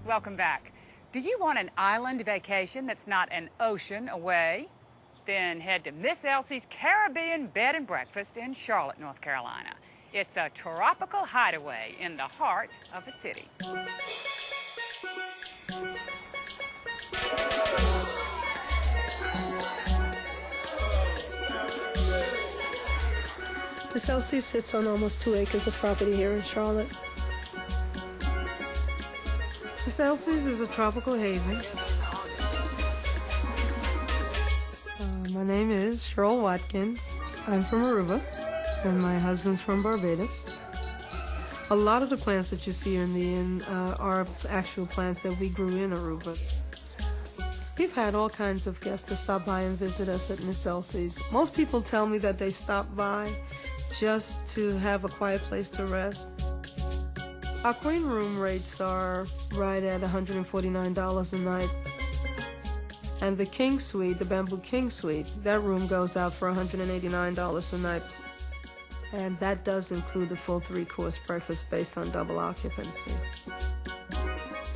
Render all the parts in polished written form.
Welcome back. Do you want an island vacation that's not an ocean away? Then head to Miss Elsie's Caribbean Bed and Breakfast in Charlotte, North Carolina. It's a tropical hideaway in the heart of the city. Miss Elsie sits on almost 2 acres of property here in Charlotte. Miss Elsie's is a tropical haven. My name is Cheryl Watkins. I'm from Aruba, and my husband's from Barbados. A lot of the plants that you see in the inn are actual plants that we grew in Aruba. We've had all kinds of guests to stop by and visit us at Miss Elsie's. Most people tell me that they stop by just to have a quiet place to rest. Our queen room rates are right at $149 a night. And the king suite, the bamboo king suite, that room goes out for $189 a night. And that does include the full 3-course breakfast based on double occupancy.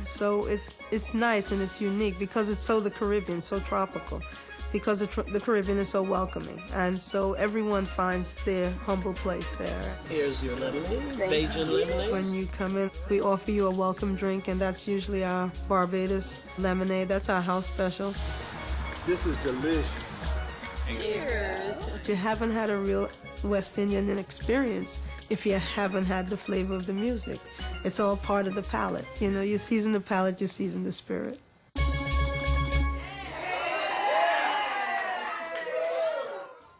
So it's nice and it's unique because it's so the Caribbean, so tropical. Because the Caribbean is so welcoming, and so everyone finds their humble place there. Here's your lemonade, Bajan lemonade. When you come in, we offer you a welcome drink, and that's usually our Barbados lemonade. That's our house special. This is delicious. Cheers. You haven't had a real West Indian experience if you haven't had the flavor of the music. It's all part of the palate. You know, you season the palate, you season the spirit.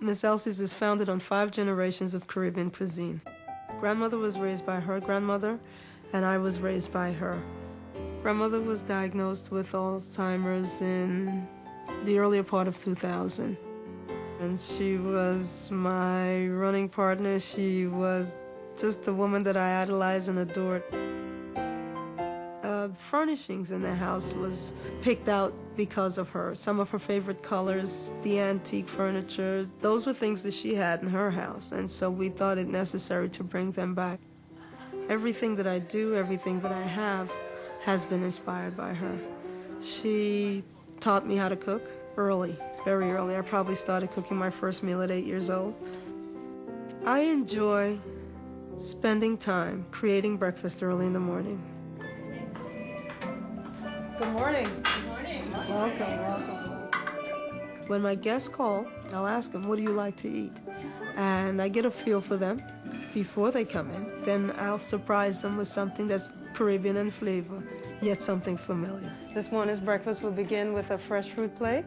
Miss Elsie's is founded on 5 generations of Caribbean cuisine. Grandmother was raised by her grandmother, and I was raised by her. Grandmother was diagnosed with Alzheimer's in the earlier part of 2000. And she was my running partner. She was just the woman that I idolized and adored. Furnishings in the house was picked out because of her. Some of her favorite colors, the antique furniture, those were things that she had in her house, and so we thought it necessary to bring them back. Everything that I do, everything that I have, has been inspired by her. She taught me how to cook early, very early. I probably started cooking my first meal at 8 years old. I enjoy spending time creating breakfast early in the morning. Good morning. Good morning. Welcome. When my guests call, I'll ask them, what do you like to eat? And I get a feel for them before they come in. Then I'll surprise them with something that's Caribbean in flavor, yet something familiar. This morning's breakfast will begin with a fresh fruit plate,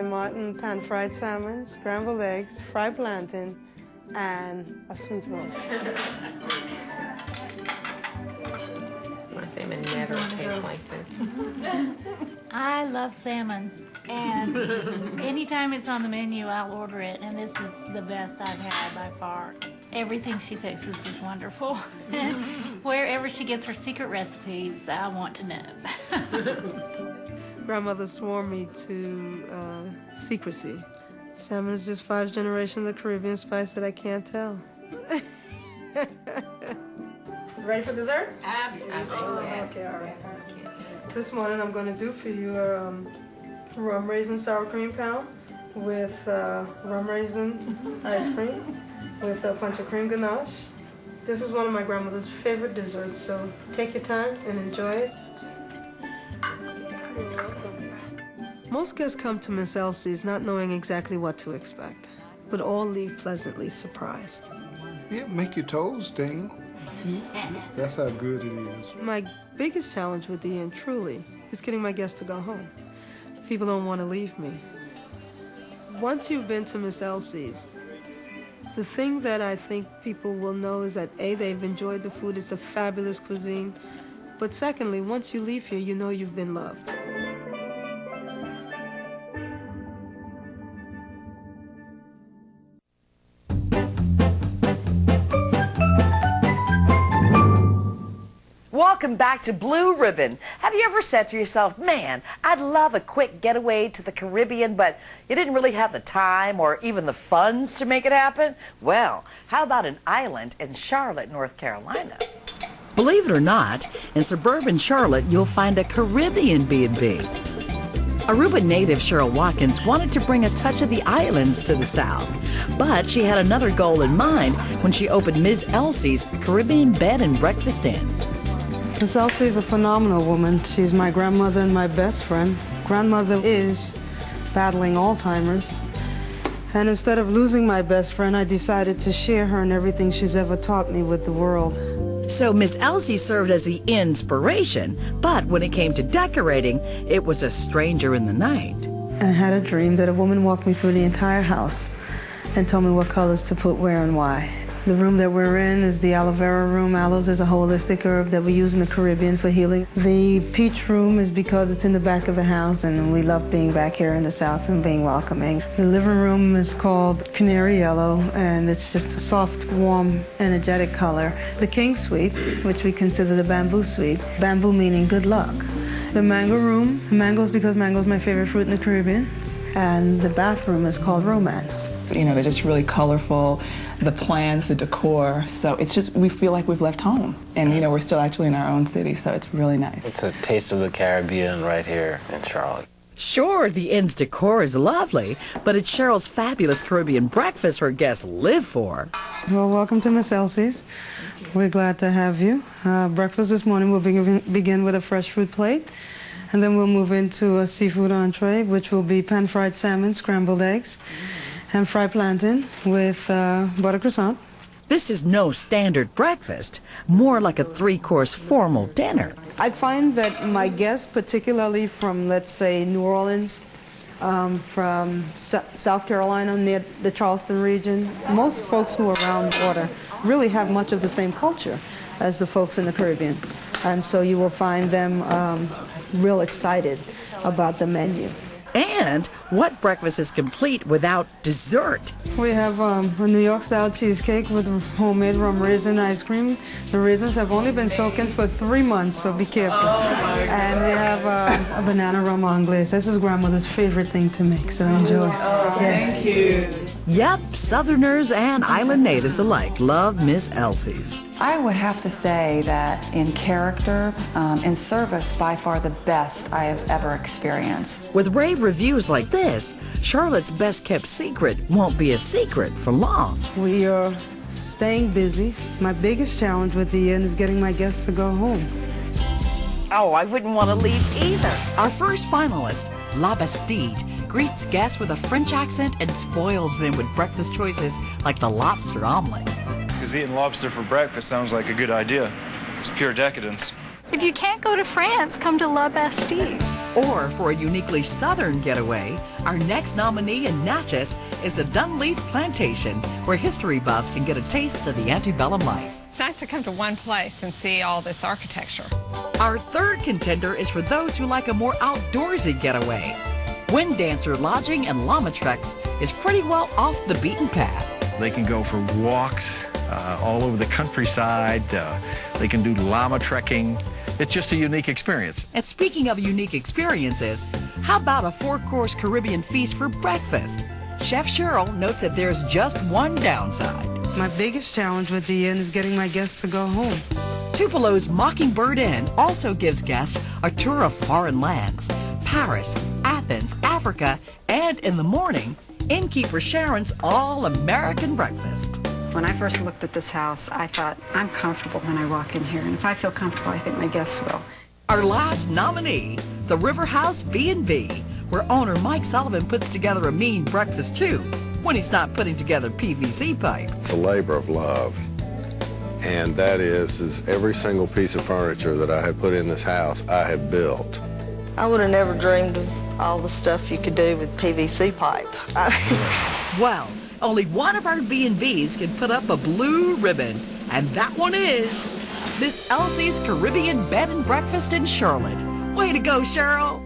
Martin pan-fried salmon, scrambled eggs, fried plantain, and a sweet roll. My salmon never tastes like this. I love salmon, and anytime it's on the menu, I'll order it, and this is the best I've had by far. Everything she fixes is wonderful. Wherever she gets her secret recipes, I want to know. Grandmother swore me to secrecy. Salmon is just 5 generations of Caribbean spice that I can't tell. Ready for dessert? Absolutely. Okay, all right. This morning I'm going to do for you a rum raisin sour cream pound with rum raisin ice cream with a bunch of cream ganache. This is one of my grandmother's favorite desserts, so take your time and enjoy it. You're welcome. Most guests come to Miss Elsie's not knowing exactly what to expect, but all leave pleasantly surprised. Yeah, make your toes tingle. That's how good it is. My biggest challenge with the inn, truly, is getting my guests to go home. People don't want to leave me. Once you've been to Miss Elsie's, the thing that I think people will know is that A, they've enjoyed the food, it's a fabulous cuisine, but secondly, once you leave here, you know you've been loved. Welcome back to Blue Ribbon. Have you ever said to yourself, man, I'd love a quick getaway to the Caribbean, but you didn't really have the time or even the funds to make it happen? Well, how about an island in Charlotte, North Carolina? Believe it or not, in suburban Charlotte, you'll find a Caribbean B&B. Aruba native Cheryl Watkins wanted to bring a touch of the islands to the South, but she had another goal in mind when she opened Ms. Elsie's Caribbean Bed and Breakfast Inn. Miss Elsie is a phenomenal woman. She's my grandmother and my best friend. Grandmother is battling Alzheimer's. And instead of losing my best friend, I decided to share her and everything she's ever taught me with the world. So Miss Elsie served as the inspiration, but when it came to decorating, it was a stranger in the night. I had a dream that a woman walked me through the entire house and told me what colors to put where and why. The room that we're in is the aloe vera room. Aloes is a holistic herb that we use in the Caribbean for healing. The peach room is because it's in the back of the house and we love being back here in the South and being welcoming. The living room is called canary yellow and it's just a soft, warm, energetic color. The king suite, which we consider the bamboo suite, bamboo meaning good luck. The mango room, mango is because mango is my favorite fruit in the Caribbean. And the bathroom is called romance. You know, they're just really colorful, the plans, the decor. So it's just, we feel like we've left home. And, you know, we're still actually in our own city, so it's really nice. It's a taste of the Caribbean right here in Charlotte. Sure, the inn's decor is lovely, but it's Cheryl's fabulous Caribbean breakfast her guests live for. Well, welcome to Miss Elsie's. We're glad to have you. Breakfast this morning will begin with a fresh fruit plate. And then we'll move into a seafood entree, which will be pan-fried salmon, scrambled eggs, and fried plantain with butter croissant. This is no standard breakfast, more like a three-course formal dinner. I find that my guests, particularly from, let's say, New Orleans, from South Carolina, near the Charleston region, most folks who are around water really have much of the same culture as the folks in the Caribbean. And so you will find them real excited about the menu. And what breakfast is complete without dessert? We have a New York-style cheesecake with homemade rum raisin ice cream. The raisins have only been soaking for 3 months, so be careful. And we have a banana rum anglaise. This is grandmother's favorite thing to make, so enjoy. Thank you. Yep, Southerners and island natives alike love Miss Elsie's. I would have to say that in character and service, by far the best I have ever experienced. With rave reviews like this, Charlotte's best-kept secret won't be a secret for long. We are staying busy. My biggest challenge with the inn is getting my guests to go home. Oh, I wouldn't want to leave either. Our first finalist, La Bastide, greets guests with a French accent and spoils them with breakfast choices like the lobster omelet. Because eating lobster for breakfast sounds like a good idea. It's pure decadence. If you can't go to France, come to La Bastide. Or for a uniquely southern getaway, our next nominee in Natchez is the Dunleith Plantation, where history buffs can get a taste of the antebellum life. It's nice to come to one place and see all this architecture. Our third contender is for those who like a more outdoorsy getaway. Wind Dancer Lodging and Llama Treks is pretty well off the beaten path. They can go for walks all over the countryside. They can do llama trekking. It's just a unique experience. And speaking of unique experiences, how about a 4-course Caribbean feast for breakfast? Chef Cheryl notes that there's just one downside. My biggest challenge with the inn is getting my guests to go home. Tupelo's Mockingbird Inn also gives guests a tour of foreign lands, Paris, Athens, Africa, and in the morning, innkeeper Sharon's all-American breakfast. When I first looked at this house, I thought, I'm comfortable when I walk in here, and if I feel comfortable, I think my guests will. Our last nominee, the River House B&B, where owner Mike Sullivan puts together a mean breakfast too, when he's not putting together PVC pipe. It's a labor of love, and that is every single piece of furniture that I have put in this house, I have built. I would have never dreamed of all the stuff you could do with PVC pipe. Well, only one of our B&Bs can put up a blue ribbon, and that one is Miss Elsie's Caribbean Bed and Breakfast in Charlotte. Way to go, Cheryl!